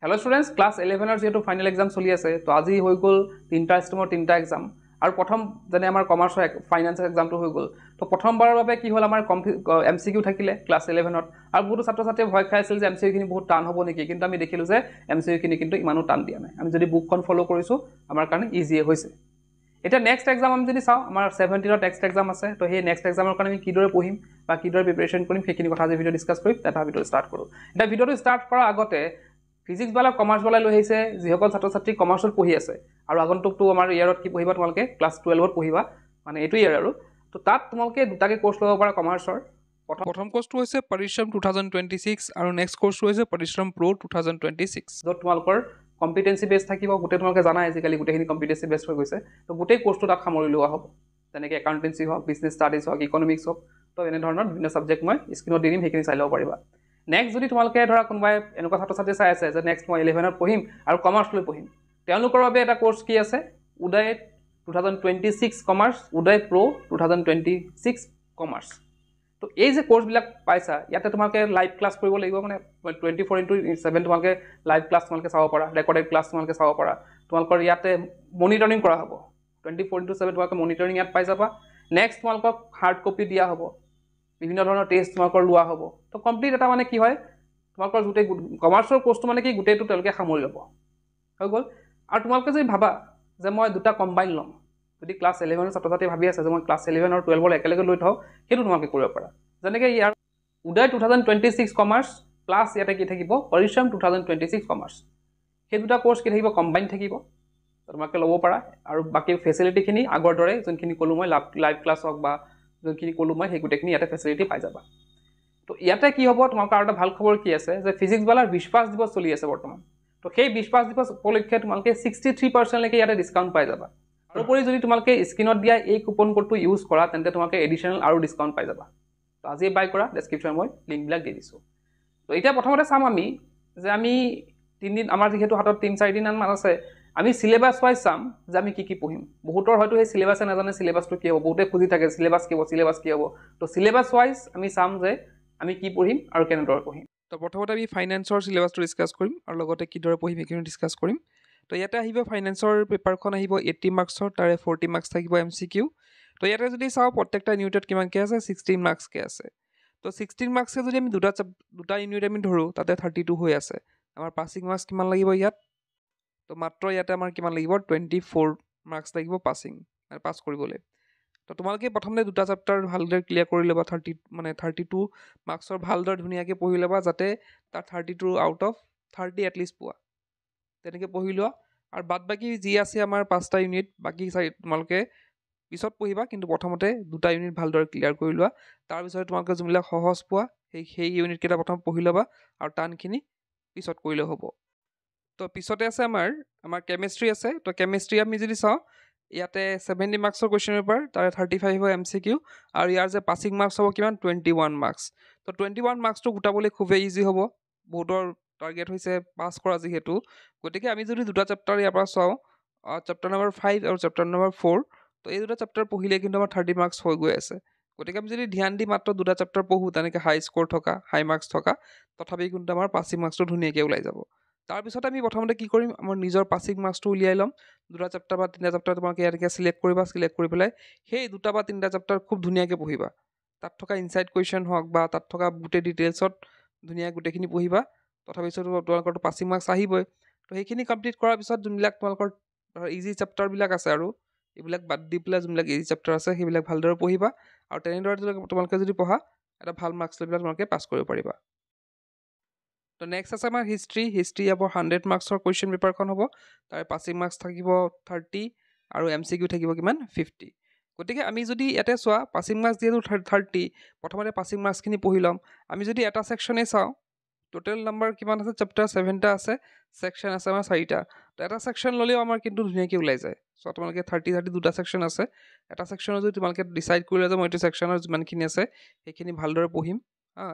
Hello students, class 11 যেহেতু final exam চলি আছে তো আজি হৈ গল তিনটা স্ট্ৰীমৰ তিনটা এক্সাম আৰু প্ৰথম যেনে আমাৰ কমাৰ্চৰ ফাইনান্স এক্সামটো হৈ গল তো প্ৰথমবাৰৰ বাবে কি হল আমাৰ এমসিকিউ থাকিলে ক্লাস 11ত আৰু বহুত ছাত্ৰ ছাত্ৰীয়ে ভয় খাই আছিল যে এমসিকিউ খিনি বহুত টান হ'ব নেকি কিন্তু আমি দেখিলো যে এমসিকিউ খিনি কিন্তু ইমানো টান দিয়া নাই আমি যদি বুকখন ফলো কৰিছো আমাৰ কাৰণে ইজি হৈছে এটা নেক্সট এক্সাম আমি যদি চাও আমাৰ 17ৰ নেক্সট এক্সাম আছে তো সেই নেক্সট এক্সামৰ কাৰণে আমি কিদৰে পঢ়িম বা কিদৰে প্ৰিপাৰেচন কৰিম সেইখিনি কথা আজি ভিডিও ডিসকাস কৰিম এটা ভিডিও স্টাৰ্ট কৰো এটা ভিডিওটো স্টাৰ্ট কৰাৰ আগতে ফিজিক্স বালা কমাৰ্চ বালা লৈ আহিছে যিসকল ছাত্ৰ ছাত্ৰী কমাৰ্চত পঢ়ি আছে আৰু আগন্তুকটো আমাৰ ইয়াৰত কি পঢ়িবা তোমালোকে ক্লাস 12ত পঢ়িবা মানে এটো ইয়াৰ আৰু তো তাত তোমালোকে দুটাকে কোৰ্স ল'ব পাৰা কমাৰ্চৰ প্ৰথম কোৰ্সটো হৈছে পৰিশ্ৰম 2026 আৰু নেক্সট কোৰ্সটো হৈছে পৰিশ্ৰম প্ৰ 2026 যত তোমালোকৰ কম্পিটেন্সি বেস থাকিব গুটে তোমালোকে জানা আজিকালি গুটেখিনি কম্পিটেন্সি বেস হৈ গৈছে তো গুটে কোৰ্সটো তাত সামৰি লোৱা হ'ব যেনেকৈ একাউন্টেন্সি হওক বিজনেস ষ্টাডিজ হওক ইকনমিক্স হওক তো এনে ধৰণৰ বিভিন্ন সাবজেক্ট মই স্ক্ৰিনত দি দিম সেইখিনি চাই ল'ব পাৰিবা নেক্সট যদি তোমালোকে ধৰা কোনবাই এনেকুৱা ছাত্ৰ ছাত্ৰী চাই আছে যে নেক্সট মই 11ত পঢ়িম আৰু কমাৰ্চ লৈ পঢ়িম তেওঁলোকৰ বাবে এটা কোৰ্স কি আছে উদয় 2026 কমাৰ্চ উদয় প্ৰ 2026 কমাৰ্চ তো এই যে কোৰ্স বিলাক পাইছা ইয়াতে তোমালোকে লাইভ ক্লাস কৰিব লাগিব মানে 24/7 তোমালোকে লাইভ ক্লাস তোমালোকে চাব পাৰা ৰেকৰ্ডেড ক্লাস তোমালোকে চাব পাৰা তোমালোকৰ ইয়াতে মনিটৰিং কৰা হ'ব 24/7 তোমালোকে মনিটৰিং ইয়াত পাই যাবা নেক্সট তোমালোকক হাৰ্ড কপি দিয়া হ'ব বিভিন্ন ধৰণৰ টেষ্ট তোমালোকৰ লোৱা হ'ব তো কমপ্লিট এটা মানে কি হয় তোমালোকৰ গুটে কমাৰ্চৰ কোৰ্সটো মানে কি গুটেটো তেওঁলোকে সামৰি ল'ব হৈ গ'ল আৰু তোমালোকে যদি ভাবা যে মই দুটা কম্বাইন ল'ম যদি ক্লাস 11 ছাত্ৰ ছাত্ৰী ভাবি আছে যে মই ক্লাস 11 আৰু 12 একেলগে লৈ থাও সেইটো তোমালোকে কৰিব পাৰা যেনেকৈ ইয়াৰ উদয় 2026 কমাৰ্চ প্লাস ইয়াতে কি থাকিব পৰিশ্ৰম 2026 কমাৰ্চ সেই দুটা কোৰ্স কি থাকিব কম্বাইন থাকিব তোমালোকে ল'ব পাৰা আৰু বাকি ফেসিলিটিখিনি আগৰ দৰে যোনখিনি কলো মই লাইভ ক্লাস হওক বা যোনখিনি কলো মই সেই গুটেখিনি ইয়াতে ফেসিলিটি পাই যাবা তো ইয়াতে কি হ'ব তোমালোকৰ আৰু এটা ভাল খবৰ কি আছে যে ফিজিক্স বালাৰ 25 দিৱস চলি আছে বৰ্তমান তো সেই 25 দিৱস উপলক্ষে তোমালোকে 63% লৈকে ইয়াতে ডিসকাউন্ট পাই যাবা আৰু পৰি যদি তোমালোকে স্ক্ৰিনত দিয়া এই কুপন কোডটো ইউজ কৰা তেন্তে তোমালোকে এডিশনাল আৰু ডিসকাউন্ট পাই যাবা তো আজি বাই কৰা ডেসক্ৰিপচন মই লিংক বিলাক দি দিছো তো এতিয়া প্ৰথমতে চাম আমি যে আমি 3 দিন আমাৰ যেহেতু হাতত 3-4 দিন মান আছে আমি সিলেবাস ওয়াইজ চাম যে আমি কি পঢ়িম বহুতৰ হয়তো এই সিলেবাসে নাজানে সিলেবাসটো কি হ'ব বহুতে খুজি থাকে সিলেবাস কি হ'ব তো সিলেবাস ওয়াইজ আমি চাম যে আমি কি পঢ়িম আৰু কেনেদৰে পঢ়িম তো প্ৰথমতে আমি ফাইনান্সৰ সিলেবাসটো ডিসকাস কৰিম আৰু লগতে কিদৰে পঢ়িম এইখিনি ডিসকাস কৰিম তো ইয়াতে আহিব ফাইনান্সৰ পেপাৰখন আহিব 80 মাৰ্কছৰ তাৰে 40 মাৰ্কছ থাকিব এমসিকিউ তো ইয়াতে যদি চাও প্ৰত্যেকটা ইউনিটত কিমান কে আছে 16 মাৰ্কছ কে আছে তো 16 মাৰ্কছে যদি আমি দুটা ইউনিট আমি ধৰো তাতে 32 হৈ আছে আমাৰ পাসিং মাৰ্কছ কিমান লাগিব ইয়াত তো মাত্ৰ ইয়াতে আমাৰ কিমান লাগিব 24 মাৰ্কছ লাগিব পাসিং মানে পাস কৰিবলৈ তো তোমালোকে প্ৰথমতে দুটা চেপ্টাৰ ভালদৰে ক্লিয়াৰ কৰি লবা 32 মাৰ্কছৰ ভালদৰে ধুনীয়াকৈ পঢ়ি লবা যাতে তাৰ 32 আউট অফ 30 এট লিষ্ট পোৱা তেনেকৈ পঢ়ি লোৱা আৰু বাদ বাকি যি আছে আমাৰ পাঁচটা ইউনিট বাকি তোমালোকে পিছত পঢ়িবা কিন্তু প্ৰথমতে দুটা ইউনিট ভালদৰে ক্লিয়াৰ কৰি লোৱা তাৰ পিছত তোমালোকে যোনবিলাক সহজ পোৱা সেই ইউনিট কেইটা প্ৰথম পঢ়ি লবা আৰু টানখিনি পিছত কৰিলে হ'ব তো পিছতে আছে আমাৰ কেমিষ্ট্ৰি আছে তো কেমিষ্ট্ৰি আমি যদি চাও ইয়াতে 70 মাৰ্কছৰ কোৱেশ্চন পেপাৰ তাৰে 35 হয় এমসিকিউ আৰু ইয়াৰ যে পাসিং মাৰ্কছ হ'ব কিমান 21 মাৰ্কছ তো 21 মাৰ্কছটো গুটাবলৈ খুবেই ইজি হ'ব বহুতৰ টাৰ্গেট হৈছে পাস কৰা যিহেতু গতিকে আমি যদি দুটা চেপ্টাৰ ইয়াৰ পৰা চাও চেপ্টাৰ নম্বৰ 5 আৰু চেপ্টাৰ নম্বৰ 4 তো এই দুটা চেপ্টাৰ পঢ়িলে কিন্তু আমাৰ 30 মাৰ্কছ হৈ গৈ আছে গতিকে আমি যদি ধ্যান দি মাত্ৰ দুটা চেপ্টাৰ পঢ়ো তেনেকৈ হাই স্কোৰ থকা হাই মাৰ্কছ থকা তথাপি কিন্তু আমাৰ পাসিং মাৰ্কছটো ধুনীয়াকৈ ওলাই যাব তাৰ পিছত আমি প্ৰথমতে কি কৰিম আমাৰ নিজৰ পাসিং মাৰ্কছটো উলিয়াই ল'ম দুটা চেপ্টাৰ বা তিনিটা চেপ্টাৰ তোমালোকে ইয়াতে সিলেক্ট কৰি পেলাই সেই দুটা বা তিনিটা চেপ্টাৰ খুব ধুনীয়াকৈ পঢ়িবা তাত থকা ইনসাইড কোৱেশ্চন হওক বা তাত থকা গোটেই ডিটেইলছত ধুনীয়া গোটেইখিনি পঢ়িবা তথাপিছত তোমালোকৰ পাসিং মাৰ্কছ আহিবই তো সেইখিনি কমপ্লিট কৰাৰ পিছত যোনবিলাক তোমালোকৰ ইজি চেপ্টাৰ বিলাক আছে আৰু এইবিলাক বাদ দি পেলাই যোনবিলাক ইজি চেপ্টাৰ আছে সেইবিলাক ভালদৰে পঢ়িবা আৰু তেনেদৰে তোমালোকে যদি পঢ়া এটা ভাল মাৰ্কছ লৈ পেলাই তোমালোকে পাছ কৰিব পাৰিবা তো নেক্সট আছে আমাৰ হিষ্ট্ৰী ইয়াৰ 100 মাৰ্কছৰ কুৱেশ্চন পেপাৰখন হ'ব তাৰ পাসিং মাৰ্কছ থাকিব 30 আৰু এমসিকিউ থাকিব কিমান 50 গতিকে আমি যদি ইয়াতে চোৱা পাসিং মাৰ্কছ যিহেতু 30 প্ৰথমতে পাসিং মাৰ্কছখিনি পঢ়ি ল'ম আমি যদি এটা সেকশনে চাও টোটাল নাম্বাৰ কিমান আছে চেপ্টাৰ 7টা আছে সেকশন আছে আমাৰ 4টা তো এটা সেকশন ললেও আমাৰ কিন্তু ধুনীয়াকৈ ওলাই যায় সো তোমালোকে 30 দুটা সেকশন আছে এটা সেকশনৰ যদি তোমালোকে ডিসাইড কৰিলে যে মই এইটো সেকশনৰ যিমানখিনি আছে সেইখিনি ভালদৰে পঢ়িম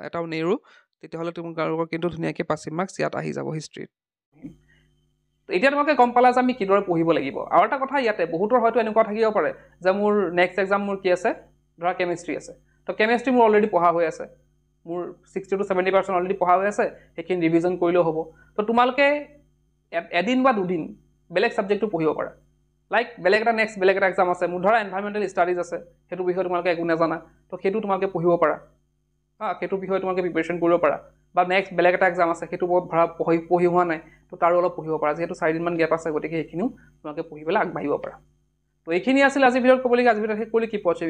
এটাও নেৰু তেতিয়াহ'লে তোমালোকৰ কিন্তু ধুনীয়াকৈ পাসিং মাৰ্কছ ইয়াত আহি যাব হিষ্ট্ৰীত এতিয়া তোমালোকে গম পালা যে আমি কিদৰে পঢ়িব লাগিব আৰু এটা কথা ইয়াতে বহুতৰ হয়তো এনেকুৱা থাকিব পাৰে যে মোৰ নেক্সট এক্সাম মোৰ কি আছে ধৰা কেমিষ্ট্ৰি আছে তো কেমিষ্ট্ৰি মোৰ অলৰেডি পঢ়া হৈ আছে মোৰ 60 to 70% অলৰেডি পঢ়া হৈ আছে সেইখিনি ৰিভিজন কৰিলেও হ'ব তো তোমালোকে এদিন বা দুদিন বেলেগ ছাবজেক্টটো পঢ়িব পাৰা লাইক বেলেগ এটা এক্সাম আছে মোৰ ধৰা এনভাইৰমেণ্টেল ষ্টাডিজ আছে সেইটো বিষয়ে তোমালোকে একো নাজানা তো সেইটো তোমালোকে পঢ়িব পাৰা সেইটো বিষয়ে তোমালোকে প্ৰিপেৰেশ্যন কৰিব পাৰা বা নেক্সট বেলেগ এটা এক্সাম আছে সেইটো বহুত ধৰা পঢ়ি হোৱা নাই তো তাৰো অলপ পঢ়িব পাৰা যিহেতু 4 দিনমান গেপ আছে গতিকে সেইখিনিও তোমালোকে পঢ়ি পেলাই আগবাঢ়িব পাৰা তো এইখিনি আছিল আজি ভিডিঅ'ত ক'বলগীয়া আজি ভিডিঅ'ত শেষ কৰিলে কি পঢ়িব